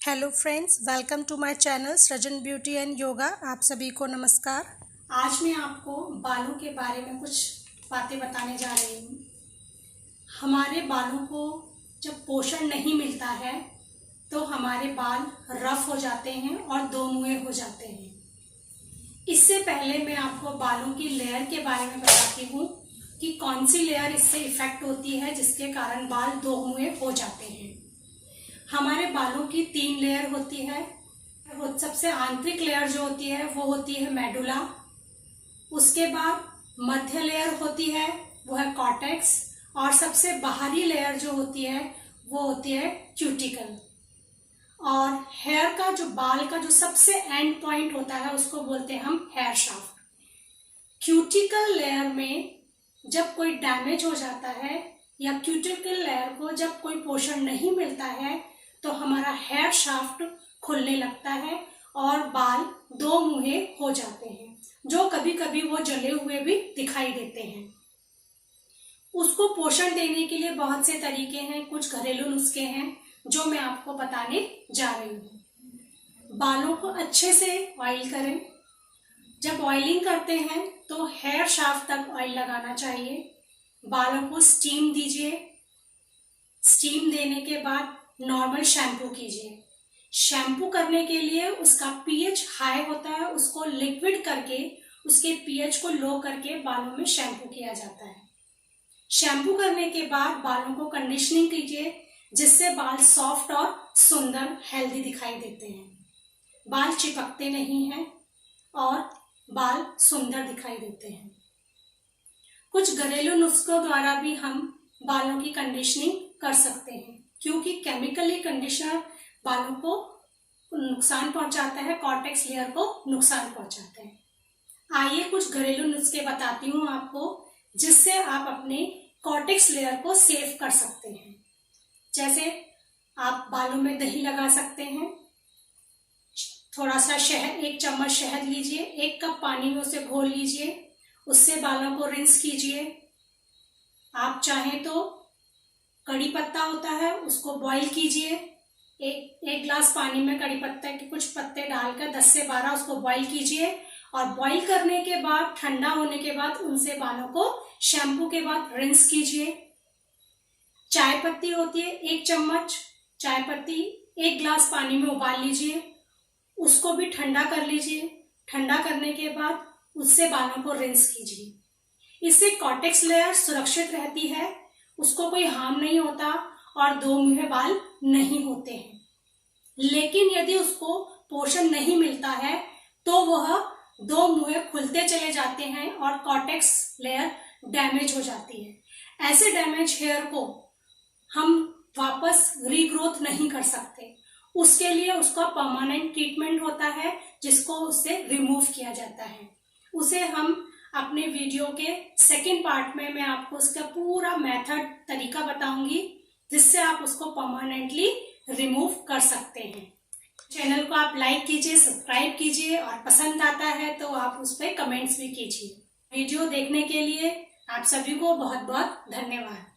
Hello friends, welcome to my channel Srijan beauty and yoga. आप सभी को नमस्कार। आज मैं आपको बालों के बारे में कुछ बातें बताने जा रही हूँ। हमारे बालों को जब पोषण नहीं मिलता है तो हमारे बाल रफ हो जाते हैं और दो मुँहे हो जाते हैं। इससे पहले मैं आपको बालों की लेयर के बारे में बताती हूँ कि कौन सी लेयर इससे इफेक्ट होती है जिसके कारण बाल दो मुँहे हो जाते हैं। हमारे बालों की 3 लेयर होती है। सबसे आंतरिक लेयर जो होती है वो होती है मेडुला। उसके बाद मध्य लेयर होती है वो है कॉर्टेक्स, और सबसे बाहरी लेयर जो होती है वो होती है क्यूटिकल। और हेयर का जो बाल का जो सबसे एंड पॉइंट होता है उसको बोलते हैं हम हेयर शाफ्ट। क्यूटिकल लेयर में जब कोई डैमेज हो जाता है या क्यूटिकल लेयर को जब कोई पोषण नहीं मिलता है तो हमारा हेयर शाफ्ट खुलने लगता है और बाल दो मुँहे हो जाते हैं, जो कभी कभी वो जले हुए भी दिखाई देते हैं। उसको पोषण देने के लिए बहुत से तरीके हैं, कुछ घरेलू नुस्खे हैं जो मैं आपको बताने जा रही हूँ। बालों को अच्छे से ऑयल करें। जब ऑयलिंग करते हैं तो हेयर शाफ्ट तक ऑयल लगाना चाहिए। बालों को स्टीम दीजिए। स्टीम देने के बाद नॉर्मल शैम्पू कीजिए। शैम्पू करने के लिए उसका पीएच हाई होता है, उसको लिक्विड करके उसके पीएच को लो करके बालों में शैम्पू किया जाता है। शैम्पू करने के बाद बालों को कंडीशनिंग कीजिए जिससे बाल सॉफ्ट और सुंदर हेल्दी दिखाई देते हैं। बाल चिपकते नहीं हैं और बाल सुंदर दिखाई देते हैं। कुछ घरेलू नुस्खों द्वारा भी हम बालों की कंडीशनिंग कर सकते हैं, क्योंकि केमिकली कंडीशनर बालों को नुकसान पहुंचाता है, कॉर्टेक्स लेयर को नुकसान पहुंचाता है। आइए कुछ घरेलू नुस्खे बताती हूँ आपको जिससे आप अपने कॉर्टेक्स लेयर को सेव कर सकते हैं। जैसे आप बालों में दही लगा सकते हैं। थोड़ा सा शहद, 1 चम्मच शहद लीजिए, 1 कप पानी में उसे घोल लीजिए, उससे बालों को रिंस कीजिए। आप चाहें तो कड़ी पत्ता होता है उसको बॉईल कीजिए। एक गिलास पानी में कड़ी पत्ते के कुछ पत्ते डालकर 10 से 12 उसको बॉईल कीजिए, और बॉईल करने के बाद ठंडा होने के बाद उनसे बालों को शैम्पू के बाद रिंस कीजिए। चाय पत्ती होती है, 1 चम्मच चाय पत्ती 1 गिलास पानी में उबाल लीजिए, उसको भी ठंडा कर लीजिए। ठंडा करने के बाद उससे बालों को रिंस कीजिए। इससे कॉर्टेक्स लेयर सुरक्षित रहती है, उसको कोई हार्म नहीं होता और दो मुँहे बाल नहीं होते हैं। लेकिन यदि उसको पोषण नहीं मिलता है तो वह दो मुँहे खुलते चले जाते हैं और कॉर्टेक्स लेयर डैमेज हो जाती है। ऐसे डैमेज हेयर को हम वापस रीग्रोथ नहीं कर सकते। उसके लिए उसका परमानेंट ट्रीटमेंट होता है जिसको उससे रिमूव किया जाता है। उसे हम अपने वीडियो के सेकंड पार्ट में मैं आपको उसका पूरा मेथड तरीका बताऊंगी जिससे आप उसको परमानेंटली रिमूव कर सकते हैं। चैनल को आप लाइक कीजिए, सब्सक्राइब कीजिए, और पसंद आता है तो आप उस पर कमेंट्स भी कीजिए। वीडियो देखने के लिए आप सभी को बहुत बहुत धन्यवाद।